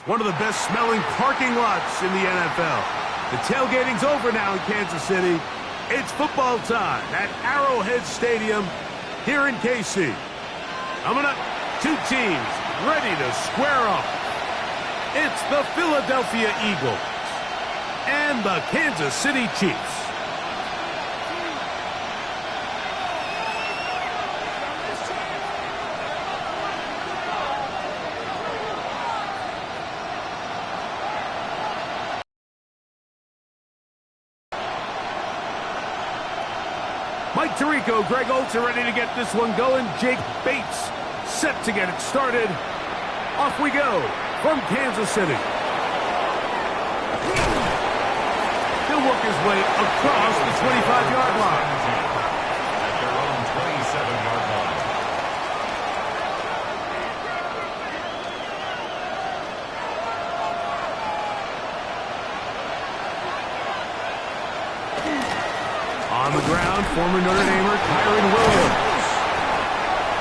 One of the best smelling parking lots in the NFL. The tailgating's over now in Kansas City. It's football time at Arrowhead Stadium here in KC. Coming up, two teams ready to square off. It's the Philadelphia Eagles and the Kansas City Chiefs. Mike Tirico, Greg Olsen are ready to get this one going. Jake Bates set to get it started. Off we go from Kansas City. He'll work his way across the 25-yard line. At their own 27-yard line. On the ground, former Notre Damer Kyren Williams.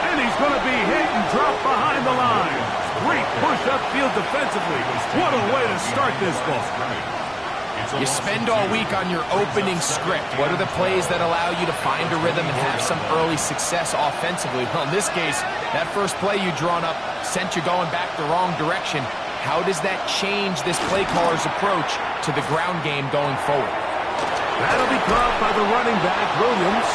And he's going to be hit and dropped behind the line. Great push upfield defensively. What a way to start this ball. You spend all week on your opening script. What are the plays that allow you to find a rhythm and have some early success offensively? Well, in this case, that first play you drawn up sent you going back the wrong direction. How does that change this play caller's approach to the ground game going forward? That'll be caught by the running back, Williams.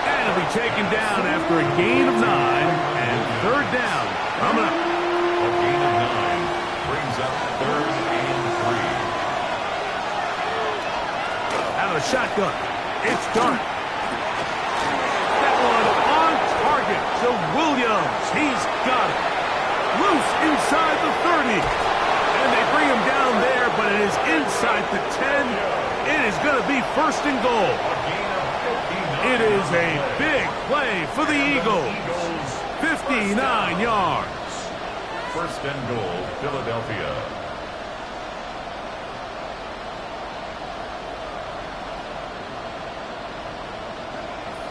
And it'll be taken down after a gain of 9 and third down. Coming up. A gain of 9 brings up 3rd and 3. Out of the shotgun. It's Dart. That one on target to Williams. He's got it. Loose inside the 30. And they bring him down there, but it is inside the 10. It is going to be 1st and goal. It is a big play for the Eagles. 59 yards. 1st and goal, Philadelphia.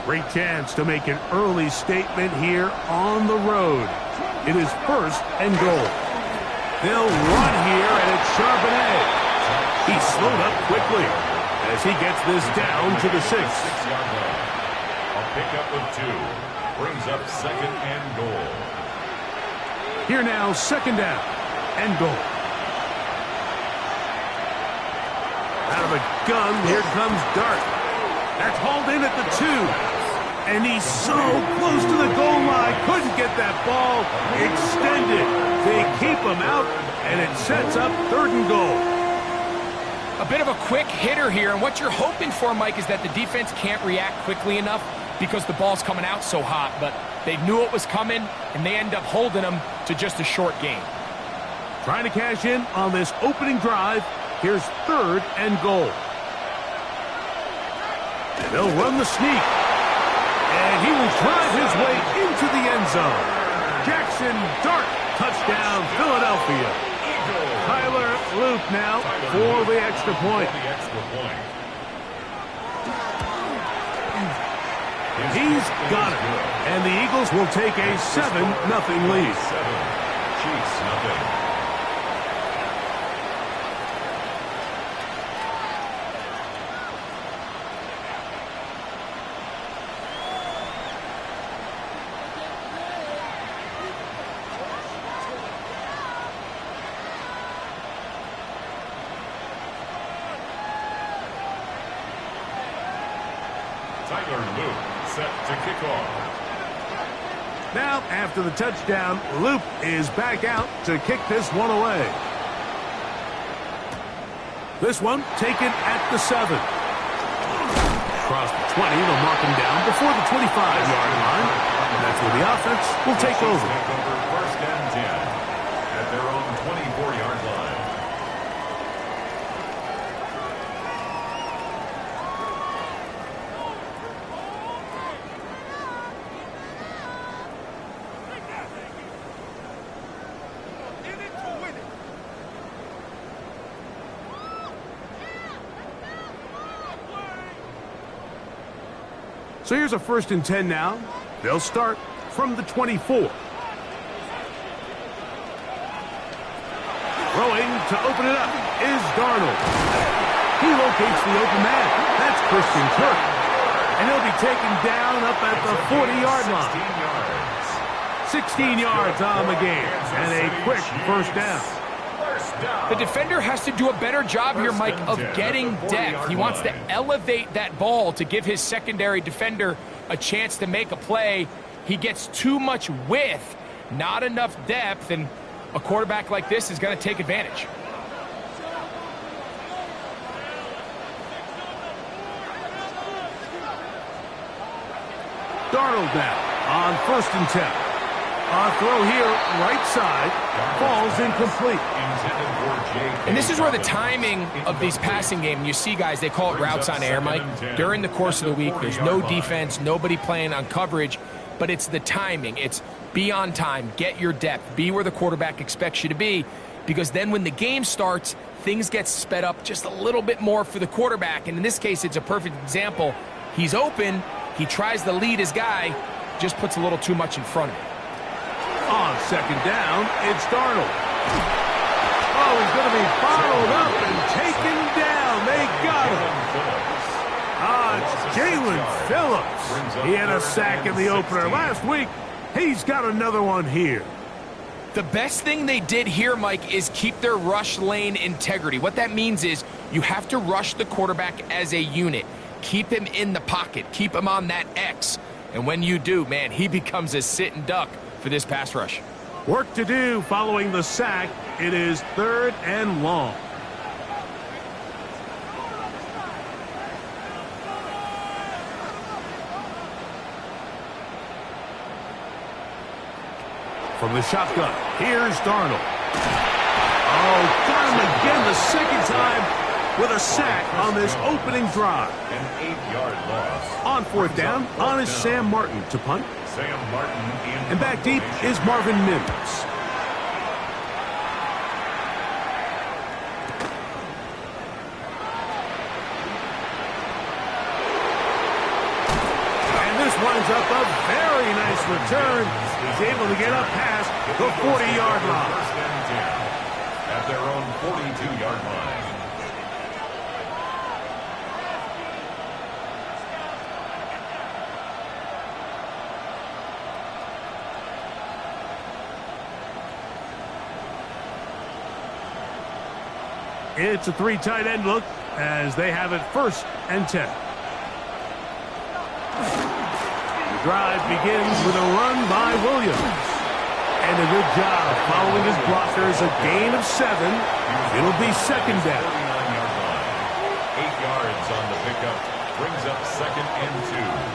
Great chance to make an early statement here on the road. It is 1st and goal. They'll run here, and it's Charbonnet. He slowed up quickly as he gets this down to the 6. 6-yard line. A pickup of 2 brings up 2nd and goal. Here now, 2nd down and goal. Out of a gun, here comes Dart. That's hauled in at the 2. And he's so close to the goal line. Couldn't get that ball extended. They keep him out, and it sets up 3rd and goal. A bit of a quick hitter here, and what you're hoping for, Mike, is that the defense can't react quickly enough because the ball's coming out so hot, but they knew it was coming, and they end up holding them to just a short gain. Trying to cash in on this opening drive. Here's 3rd and goal. They'll run the sneak, and he will drive his way into the end zone. Jackson Dart, touchdown, Philadelphia. Tyler Loop now for the extra point. He's got it. And the Eagles will take a 7-0 lead. 7. Chiefs, nothing. Tyler Loop set to kick off. Now, after the touchdown, Loop is back out to kick this one away. This one taken at the 7. Across the 20, they'll mark him down before the 25-yard line. And that's where the offense will take over. 1st and 10 at their own 24-yard line. So here's a 1st and 10 now. They'll start from the 24. Throwing to open it up is Darnold. He locates the open man. That's Christian Kirk. And he'll be taken down up at the 40-yard line. 16 yards on the game. And a quick first down. The defender has to do a better job here, Mike, of getting depth. He wants to elevate that ball to give his secondary defender a chance to make a play. He gets too much width, not enough depth, and a quarterback like this is going to take advantage. Darnold now on 1st and 10. Throw here, right side, falls incomplete. And this is where the timing of these passing games, you see guys, they call it routes on air, Mike. During the course of the week, there's no defense, nobody playing on coverage, but it's the timing. It's be on time, get your depth, be where the quarterback expects you to be, because then when the game starts, things get sped up just a little bit more for the quarterback. And in this case, it's a perfect example. He's open, he tries to lead his guy, just puts a little too much in front of him. On 2nd down, it's Darnold. Oh, he's going to be bottled up and taken down. They got him. It's Jalen Phillips. He had a sack in the opener last week. He's got another one here. The best thing they did here, Mike, is keep their rush lane integrity. What that means is you have to rush the quarterback as a unit. Keep him in the pocket. Keep him on that X. And when you do, man, he becomes a sit and duck for this pass rush. Work to do following the sack. It is 3rd and long. From the shotgun, here's Darnold. Oh, got him again the 2nd time with a sack on this opening drive. An 8-yard loss. On 4th down, on is Sam Martin to punt. Sam Martin And back deep is Marvin Mims. And this winds up a very nice return. He's able to get up past the 40-yard line. First and 10 at their own 42-yard line. It's a 3 tight end look as they have it 1st and 10. The drive begins with a run by Williams. And a good job following his blockers, a gain of 7. It'll be 2nd down. 49-yard line. 8 yards on the pickup. Brings up 2nd and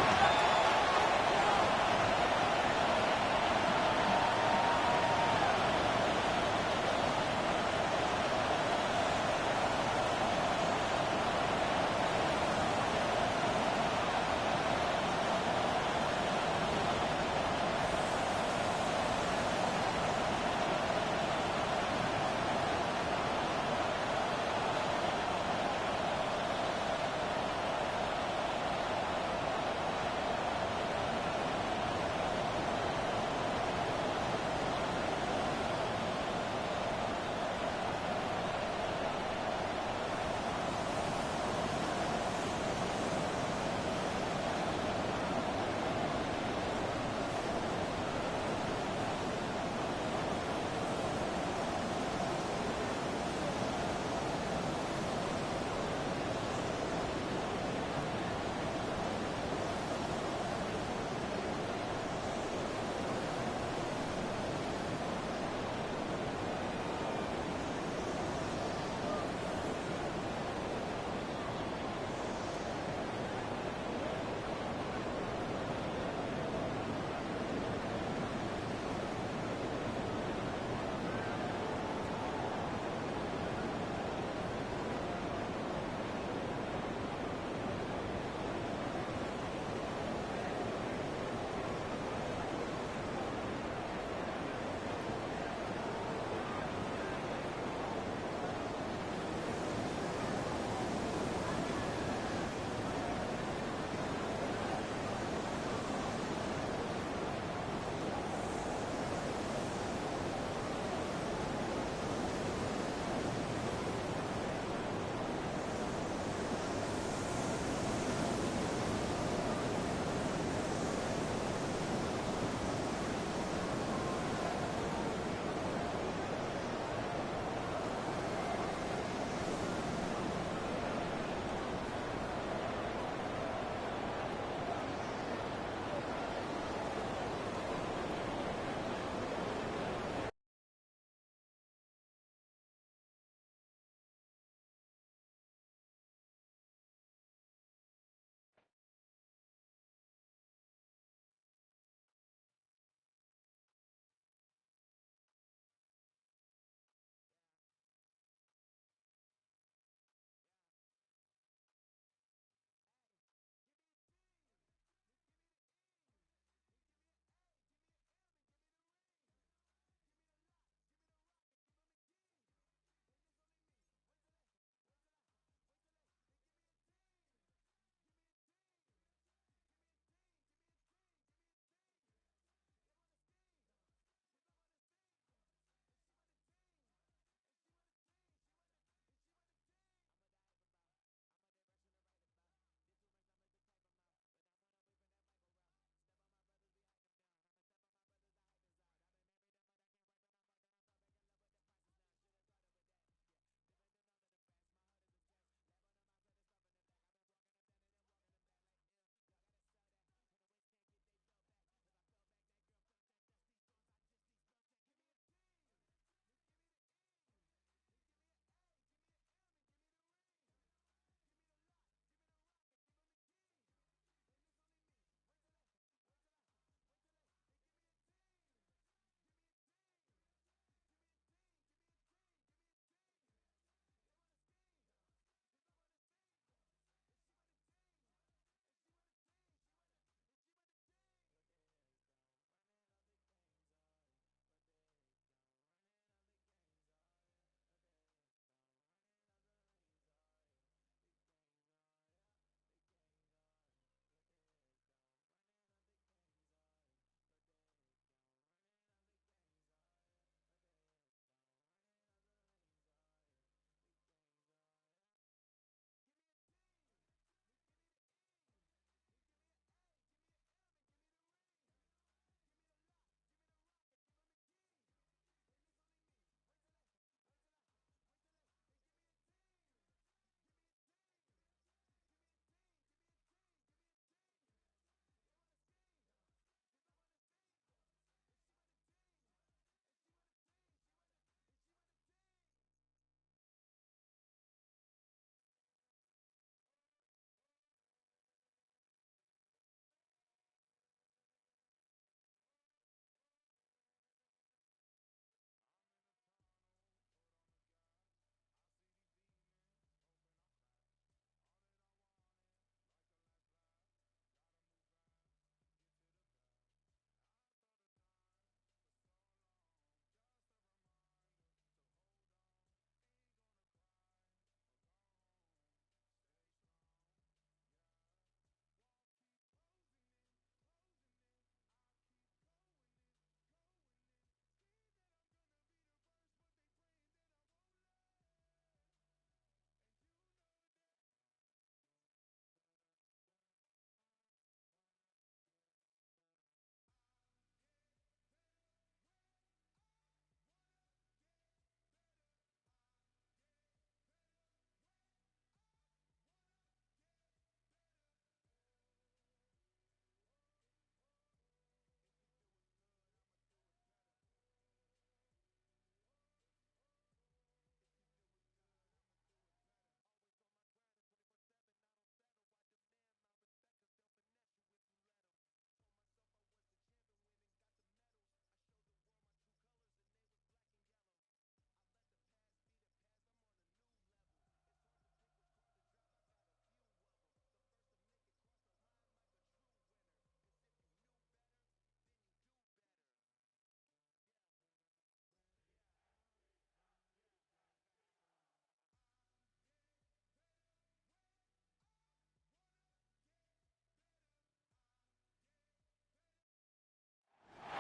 2.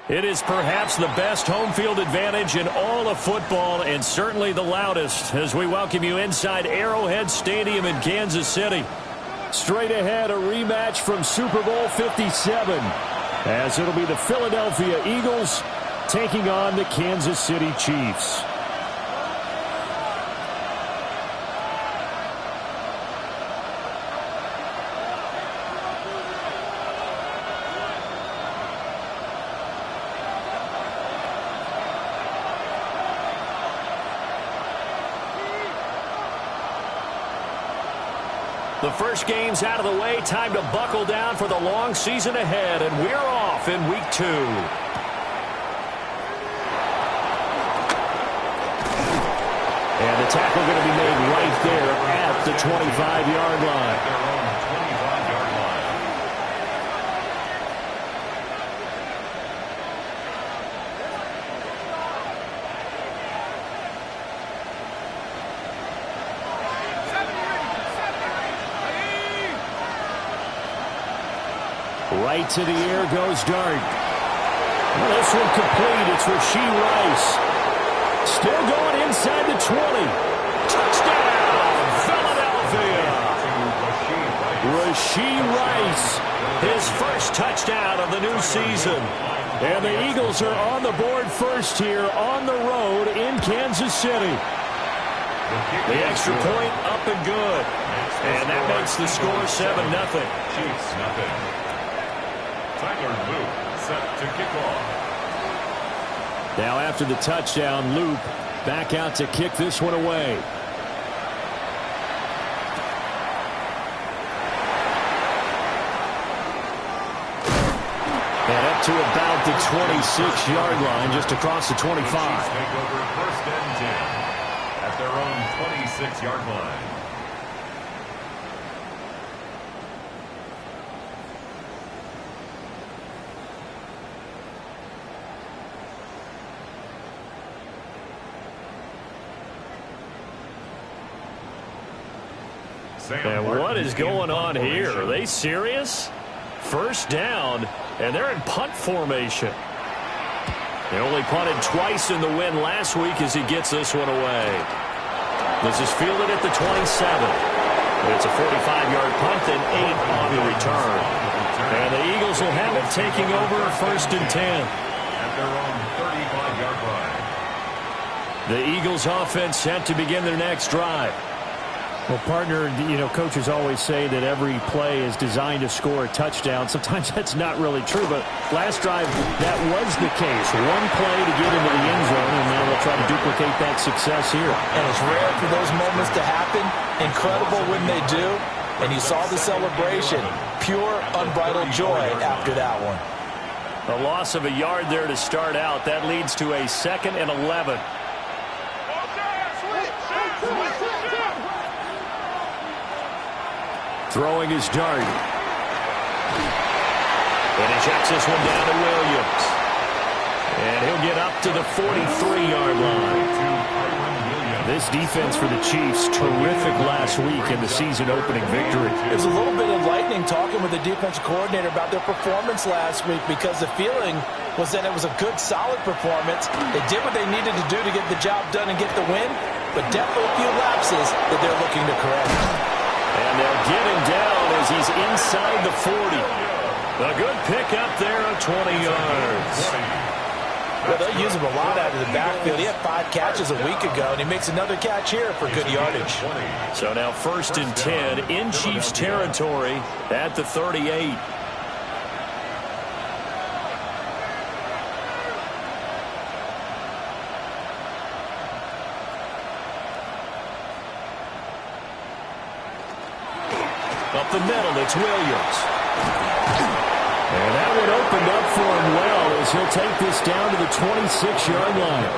It is perhaps the best home field advantage in all of football, and certainly the loudest, as we welcome you inside Arrowhead Stadium in Kansas City. Straight ahead, a rematch from Super Bowl 57, as it'll be the Philadelphia Eagles taking on the Kansas City Chiefs. The first game's out of the way. Time to buckle down for the long season ahead, and we're off in week 2. And the tackle going to be made right there at the 25-yard line. Right to the air goes Dart. Well, this one complete. It's Rashee Rice. Still going inside the 20. Touchdown, Philadelphia. Rashee Rice, his first touchdown of the new season. And the Eagles are on the board first here on the road in Kansas City. The extra point up and good. And that makes the score 7-0. Chiefs nothing. Tyler Luke set to kick off. Now after the touchdown, Luke back out to kick this one away. And up to about the 26-yard line, just across the 25. Chiefs take over first and 10 at their own 26-yard line. And what is going on here? Are they serious? First down, and they're in punt formation. They only punted twice in the win last week as he gets this one away. This is fielded at the 27. It's a 45-yard punt and 8 on the return. And the Eagles will have it taking over first and 10. At their own 35-yard line. The Eagles offense set to begin their next drive. Well, partner, coaches always say that every play is designed to score a touchdown. Sometimes that's not really true, but last drive, that was the case. One play to get into the end zone, and now they'll try to duplicate that success here. And it's rare for those moments to happen. Incredible when they do. And you saw the celebration. Pure, unbridled joy after that one. A loss of a yard there to start out. That leads to a 2nd and 11. Throwing his Dart. And he checks this one down to Williams. And he'll get up to the 43-yard line. This defense for the Chiefs, terrific last week in the season-opening victory. It was a little bit enlightening talking with the defensive coordinator about their performance last week, because the feeling was that it was a good, solid performance. They did what they needed to do to get the job done and get the win, but definitely a few lapses that they're looking to correct. And they'll get him down as he's inside the 40. A good pickup there of 20 yards. Well, they'll use him a lot out of the backfield. He had 5 catches a week ago, and he makes another catch here for good yardage. So now 1st and 10 in Chiefs territory at the 38. Up the middle, it's Williams. And that one opened up for him well as he'll take this down to the 26-yard line.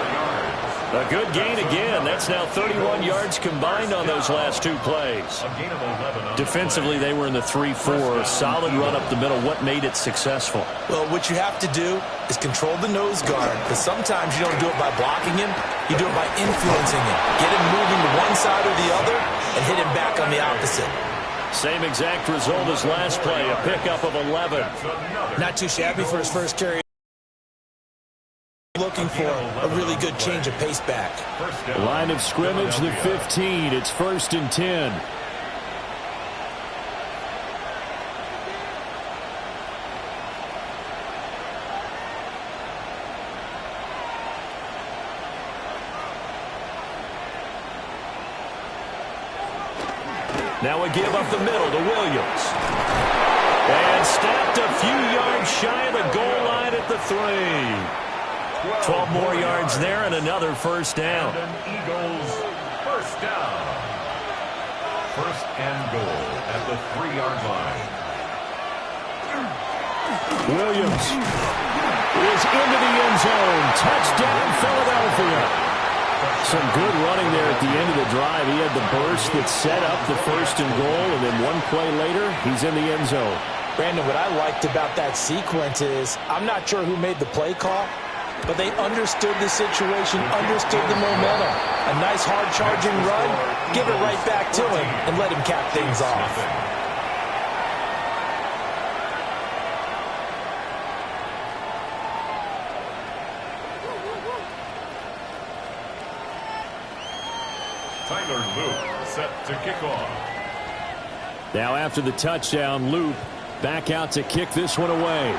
A good gain again. That's now 31 yards combined on those last 2 plays. Defensively, they were in the 3-4. Solid run up the middle. What made it successful? Well, what you have to do is control the nose guard, because sometimes you don't do it by blocking him. You do it by influencing him. Get him moving to one side or the other and hit him back on the opposite. Same exact result as last play, a pickup of 11. Not too shabby for his first carry. for a really good change of pace back. Line of scrimmage, the 15. It's 1st and 10. Now a give up the middle to Williams. And stopped a few yards shy of the goal line at the 3. 12 more yards there and another first down. Eagles first down. 1st and goal at the 3-yard line. Williams is into the end zone. Touchdown, Philadelphia. Some good running there at the end of the drive. He had the burst that set up the 1st and goal, and then one play later, he's in the end zone. Brandon, what I liked about that sequence is I'm not sure who made the play call, but they understood the situation, understood the momentum. A nice hard-charging run, give it right back to him, and let him cap things off. Tyler Loop set to kick off. Now after the touchdown, Loop back out to kick this one away.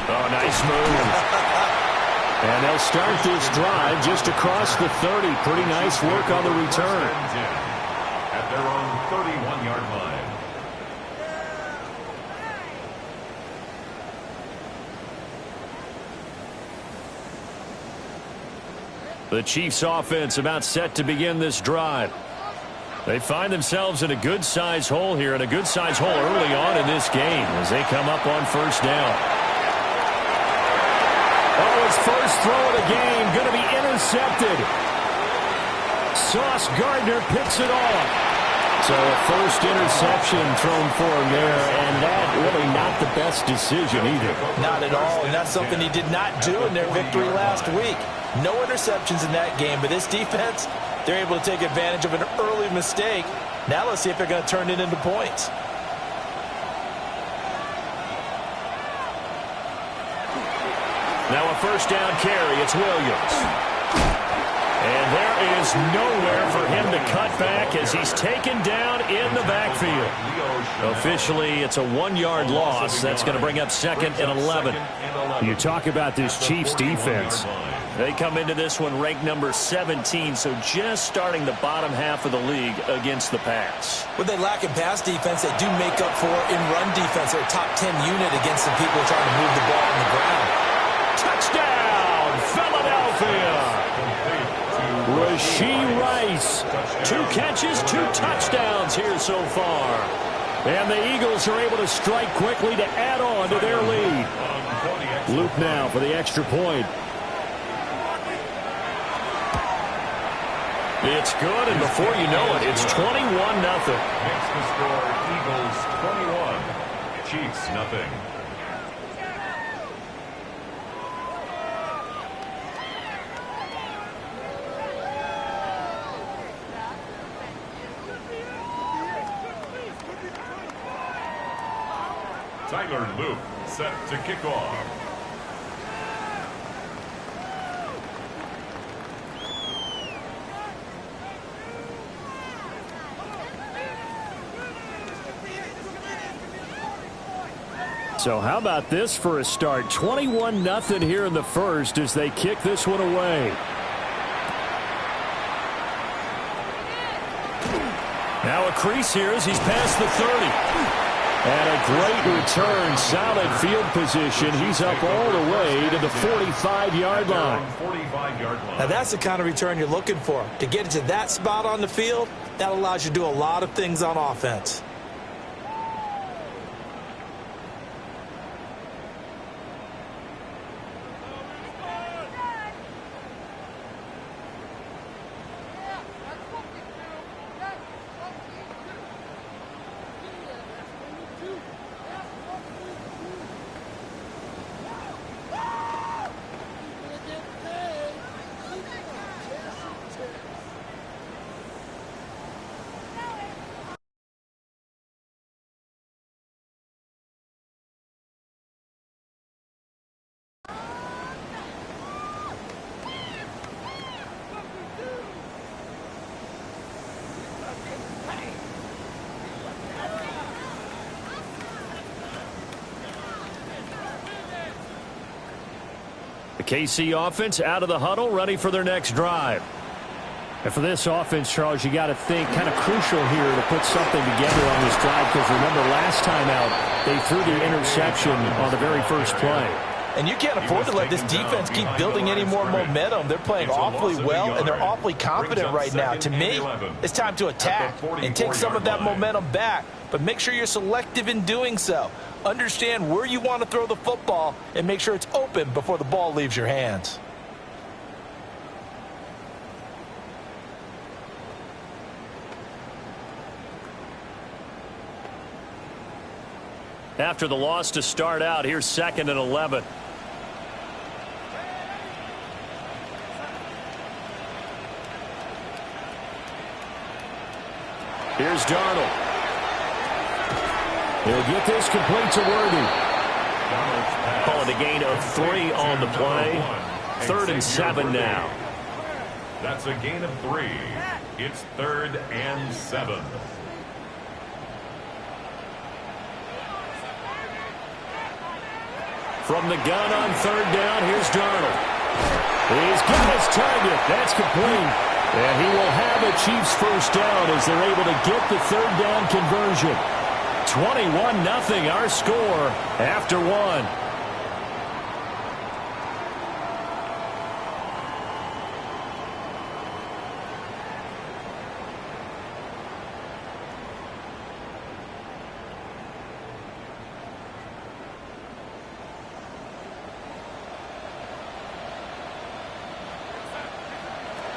Oh, nice move. And they'll start this drive just across the 30. Pretty nice work on the return. At their own 31-yard line. The Chiefs offense about set to begin this drive. They find themselves in a good-sized hole here, and a good-sized hole early on in this game as they come up on 1st down. Oh, his first throw of the game going to be intercepted. Sauce Gardner picks it off. So a first interception thrown for him there, and that really not the best decision either. Not at all, and that's something he did not do in their victory last week. No interceptions in that game, but this defense, they're able to take advantage of an early mistake. Now let's see if they're going to turn it into points. Now a first down carry. It's Williams. And there is nowhere for him to cut back as he's taken down in the backfield. Officially, it's a 1-yard loss. That's going to bring up 2nd and 11. You talk about this Chiefs defense. They come into this one ranked number 17, so just starting the bottom half of the league against the pass. When they lack in pass defense, they do make up for in run defense. They're a top 10 unit against the people trying to move the ball on the ground. Touchdown, Philadelphia! Rashee Rice. 2 catches, 2 touchdowns here so far. And the Eagles are able to strike quickly to add on to their lead. Loop now for the extra point. It's good, and before you know it, it's 21-0. Makes the score Eagles 21, Chiefs nothing. Tyler Loop set to kick off. So how about this for a start? 21-0 here in the first as they kick this one away. Now a crease here as he's past the 30. And a great return, solid field position. He's up all the way to the 45-yard line. Now that's the kind of return you're looking for. To get it to that spot on the field, that allows you to do a lot of things on offense. KC offense out of the huddle, ready for their next drive. And for this offense, Charles, you got to think kind of crucial here to put something together on this drive, because remember last time out, they threw the interception on the very first play. And you can't afford to let this defense keep building any more momentum. They're playing awfully well, and they're awfully confident right now. To me, it's time to attack and take some of that momentum back. But make sure you're selective in doing so. Understand where you want to throw the football and make sure it's open before the ball leaves your hands. After the loss to start out, here's 2nd and 11. Here's Darnold. He'll get this complete to Worthy. Calling a gain of 3 on the play. 3rd and 7 now. That's a gain of 3. It's 3rd and 7. From the gun on 3rd down, here's Darnold. He's got his target. That's complete. And he will have a Chiefs first down as they're able to get the 3rd down conversion. 21-0 our score after 1.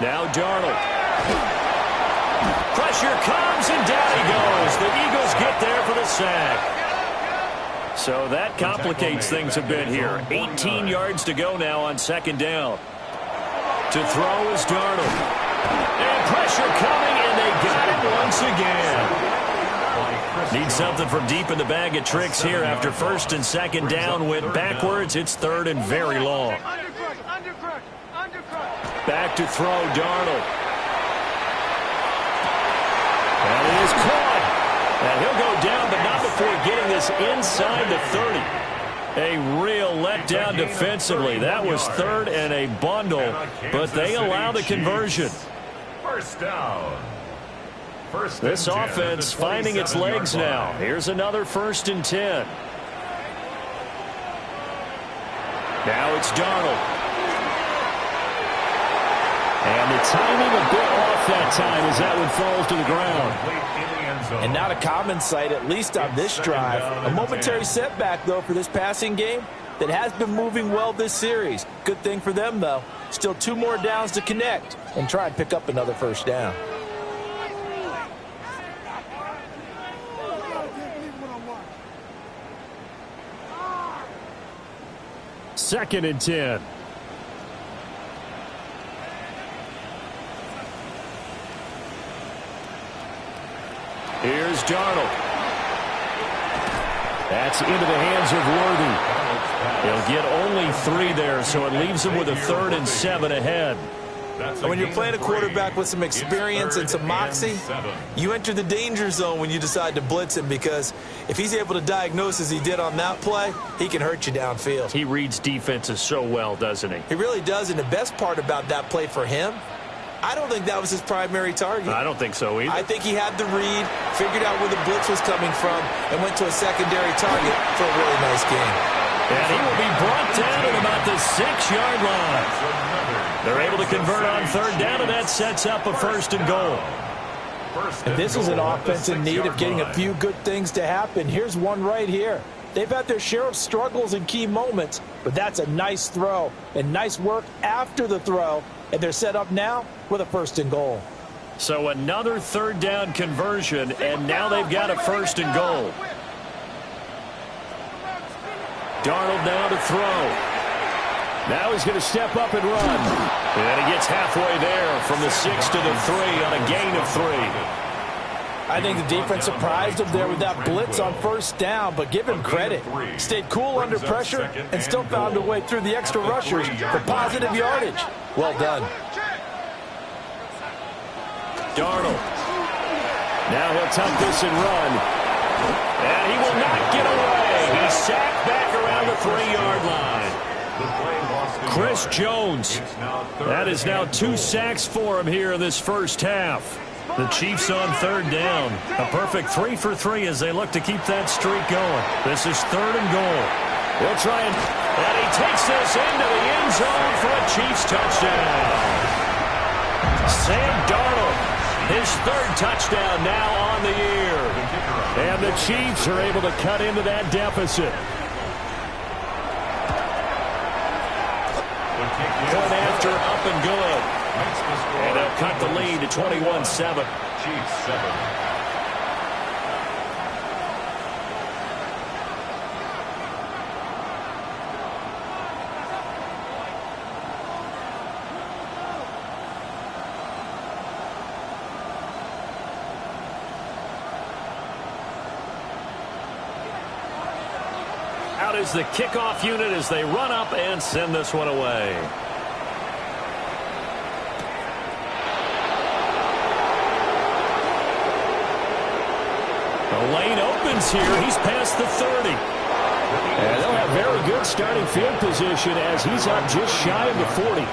Now Darnold. Pressure comes, and down he goes. The Eagles get there for the sack. So that complicates things a bit here. 18 yards to go now on 2nd down. To throw is Darnold. And pressure coming, and they got it once again. Need something from deep in the bag of tricks here after 1st and 2nd down. Went backwards. It's 3rd and very long. Back to throw, Darnold. And it is caught. And he'll go down, but not before getting this inside the 30. A real letdown defensively. That was 3rd and a bundle, but they allow the conversion. First down. This offense finding its legs now. Here's another 1st and 10. Now it's Darnold. And the timing a bit off that time as that one falls to the ground. And not a common sight, at least on this drive. A momentary setback, though, for this passing game that has been moving well this series. Good thing for them, though. Still 2 more downs to connect and try and pick up another 1st down. Second and 10. Here's Darnold. That's into the hands of Worthy. He'll get only 3 there, so it leaves him with a 3rd and 7 ahead. And when you're playing a quarterback with some experience and some moxie, you enter the danger zone when you decide to blitz him, because if he's able to diagnose as he did on that play, he can hurt you downfield. He reads defenses so well, doesn't he? He really does, and the best part about that play for him, I don't think that was his primary target. I don't think so either. I think he had the read, figured out where the blitz was coming from, and went to a secondary target for a really nice game. And he will be brought down at about the 6-yard line. They're able to convert on 3rd down, and that sets up a 1st and goal. And this is an offense in need of getting a few good things to happen. Here's one right here. They've had their share of struggles in key moments, but that's a nice throw and nice work after the throw. And they're set up now with a 1st and goal. So another 3rd down conversion, and now they've got a 1st and goal. Darnold now to throw. Now he's going to step up and run. And he gets halfway there from the 6 to the 3 on a gain of 3. I think the defense surprised him there with that blitz on 1st down, but give him credit. Stayed cool under pressure and still found a way through the extra rushers for positive yardage. Well done. Darnold. Now he'll tuck this and run. And he will not get away. He's sacked back around the 3-yard line. Chris Jones. That is now 2 sacks for him here in this first half. The Chiefs on third down. A perfect 3 for 3 as they look to keep that streak going. This is 3rd and goal. They'll try and he takes this into the end zone for a Chiefs touchdown. Sam Darnold, his 3rd touchdown now on the year. And the Chiefs are able to cut into that deficit. Point after, up and good. And they'll cut the lead to 21-7. Chiefs 7. Out is the kickoff unit as they run up and send this one away. The lane opens here. He's past the 30. And they'll have very good starting field position as he's up just shy of the 40.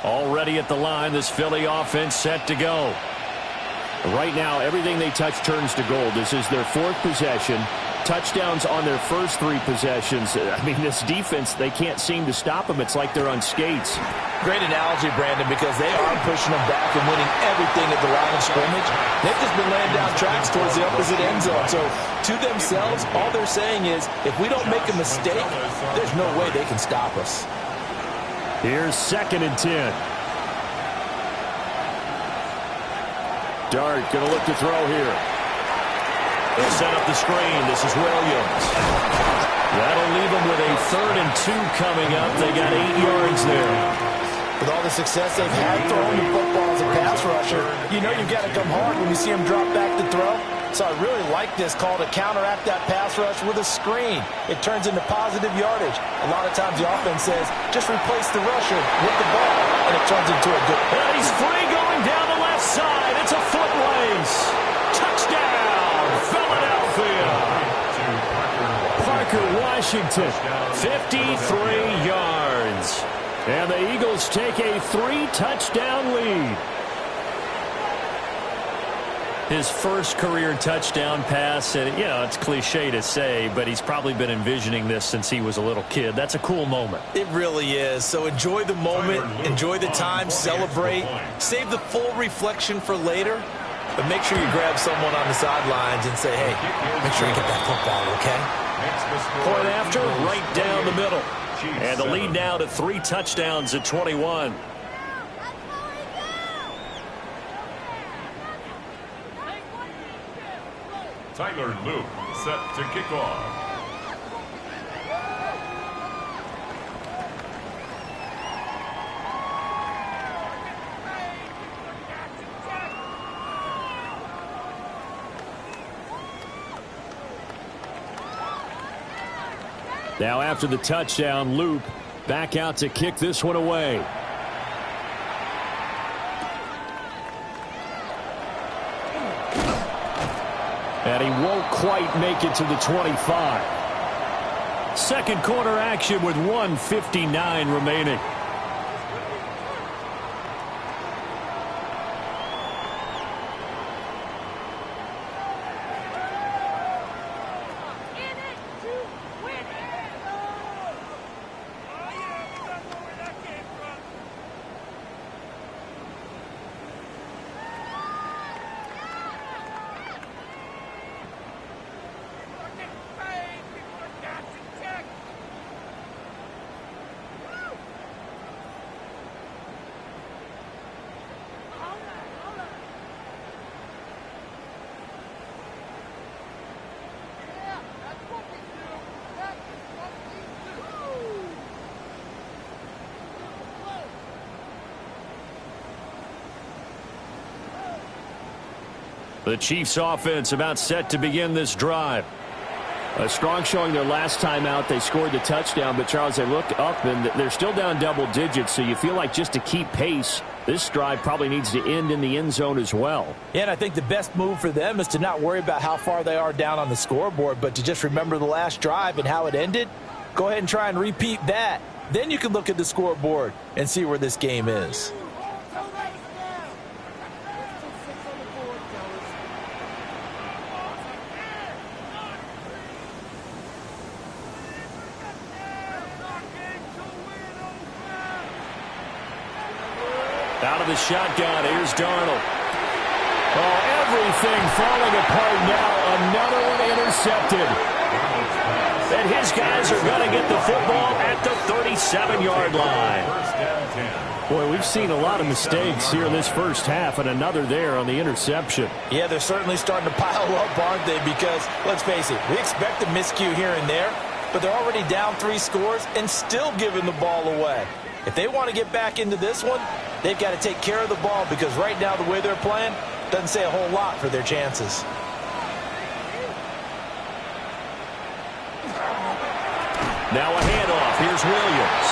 Already at the line, this Philly offense set to go. Right now, everything they touch turns to gold. This is their 4th possession. Touchdowns on their first 3 possessions. I mean, this defense, they can't seem to stop them. It's like they're on skates. Great analogy, Brandon, because they are pushing them back and winning everything at the line of scrimmage. They've just been laying down tracks towards the opposite end zone. So, to themselves, all they're saying is, if we don't make a mistake, there's no way they can stop us. Here's 2nd and 10. Dart going to look to throw here. They'll set up the screen. This is Williams. That'll leave them with a 3rd and 2 coming up. They got 8 yards there. With all the success they've had throwing the football as a pass rusher, you know you've got to come hard when you see them drop back to throw. So I really like this call to counteract that pass rush with a screen. It turns into positive yardage. A lot of times the offense says, just replace the rusher with the ball, and it turns into a good. And he's free going down the left side. It's a foot race. Touchdown, Philadelphia. Parker Washington, 53 yards. And the Eagles take a 3-touchdown lead. His first career touchdown pass, and you know, it's cliche to say, but he's probably been envisioning this since he was a little kid. That's a cool moment. It really is. So enjoy the moment, enjoy the time, celebrate, save the full reflection for later, but make sure you grab someone on the sidelines and say, hey, make sure you get that football, okay? Point after, right down the middle. And the lead now to 3 touchdowns at 21. Tyler Luke set to kick off. Now after the touchdown, Luke back out to kick this one away. And he won't quite make it to the 25. Second quarter action with 1:59 remaining. The Chiefs offense about set to begin this drive. A strong showing their last time out. They scored the touchdown, but Charles, they look up and they're still down double digits, so you feel like just to keep pace, this drive probably needs to end in the end zone as well. Yeah, and I think the best move for them is to not worry about how far they are down on the scoreboard, but to just remember the last drive and how it ended. Go ahead and try and repeat that. Then you can look at the scoreboard and see where this game is. Out of the shotgun, here's Darnold. Oh, everything falling apart now. Another one intercepted. And his guys are going to get the football at the 37-yard line. Boy, we've seen a lot of mistakes here in this first half, and another there on the interception. Yeah, they're certainly starting to pile up, aren't they? Because, let's face it, we expect a miscue here and there, but they're already down 3 scores and still giving the ball away. If they want to get back into this one, they've got to take care of the ball, because right now the way they're playing doesn't say a whole lot for their chances. Now a handoff. Here's Williams.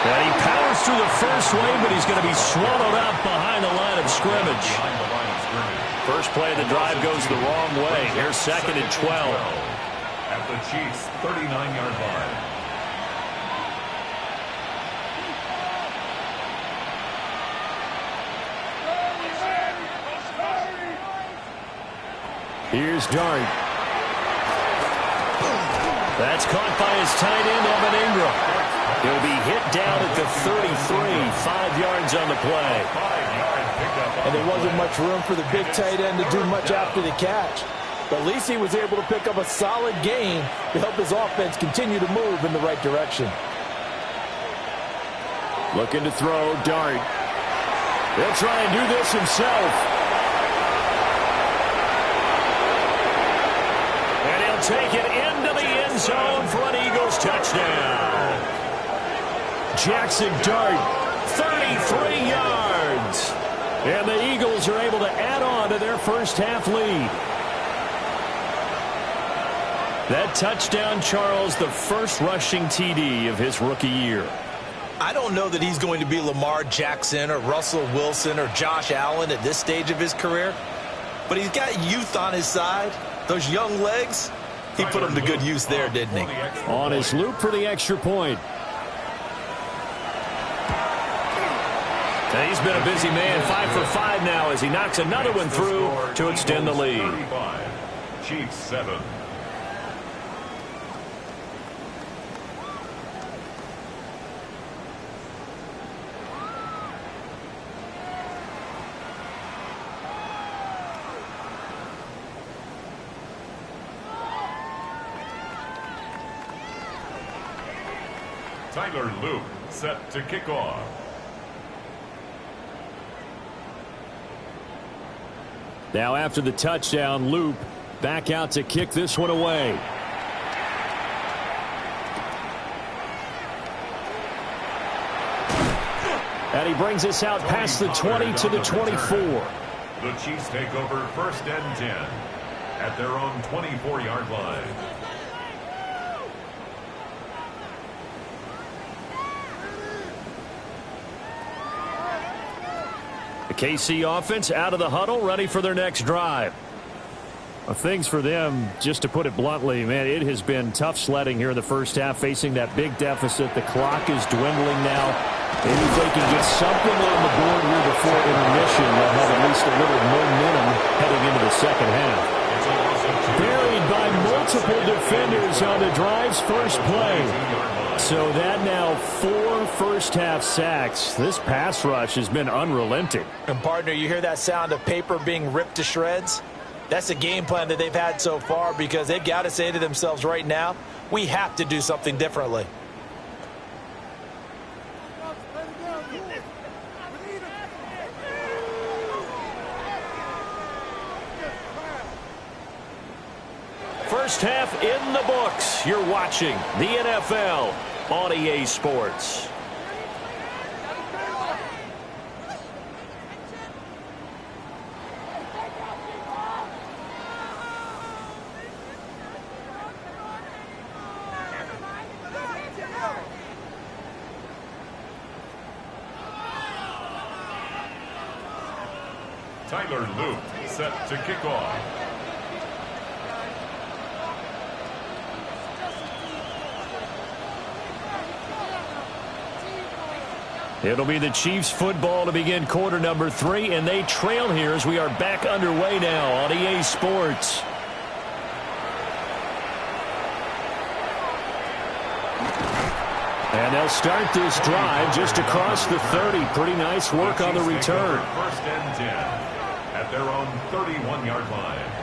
And he powers through the first wave, but he's going to be swallowed up behind the line of scrimmage. First play of the drive goes the wrong way. Here's 2nd and 12. At the Chiefs' 39-yard line. Here's Dart. That's caught by his tight end, Evan Ingram. He'll be hit down at the 33, 5 yards on the play. And there wasn't much room for the big tight end to do much after the catch. But at least he was able to pick up a solid gain to help his offense continue to move in the right direction. Looking to throw, Dart. He'll try and do this himself. And he'll take it into the end zone for an Eagles touchdown. Jackson Dart, 33 yards. and the Eagles are able to add on to their first half lead. That touchdown, Charles, the first rushing TD of his rookie year. I don't know that he's going to be Lamar Jackson or Russell Wilson or Josh Allen at this stage of his career, but he's got youth on his side. Those young legs, he put them to good use there, didn't he? On his loop for the extra point. He's been a busy man, 5 for 5 now as he knocks another one through to extend the lead. Chiefs 7. Tyler Luke set to kick off. Now after the touchdown, Loop back out to kick this one away. And he brings us out past the 20 to the 24. The Chiefs take over 1st and 10 at their own 24-yard line. The KC offense out of the huddle, ready for their next drive. Well, things for them, just to put it bluntly, man, it has been tough sledding here in the first half, facing that big deficit. The clock is dwindling now. Maybe if they can get something on the board here before intermission, they'll have at least a little momentum heading into the second half. Buried by multiple defenders on the drive's first play. So that now 4 first-half sacks. This pass rush has been unrelenting. And, partner, you hear that sound of paper being ripped to shreds? That's the game plan that they've had so far, because they've got to say to themselves right now, we have to do something differently. First half in the books. You're watching the NFL on EA Sports. Tyler Luke set to kick off. It'll be the Chiefs football to begin quarter number 3, and they trail here as we are back underway now on EA Sports. And they'll start this drive just across the 30. Pretty nice work on the return. First and 10 at their own 31-yard line.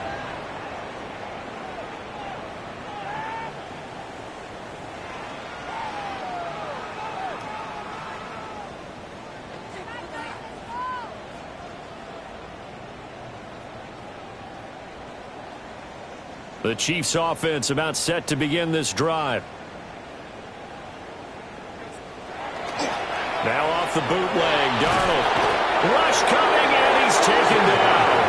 The Chiefs offense about set to begin this drive. Now off the bootleg, Darnold. Rush coming, and he's taken down.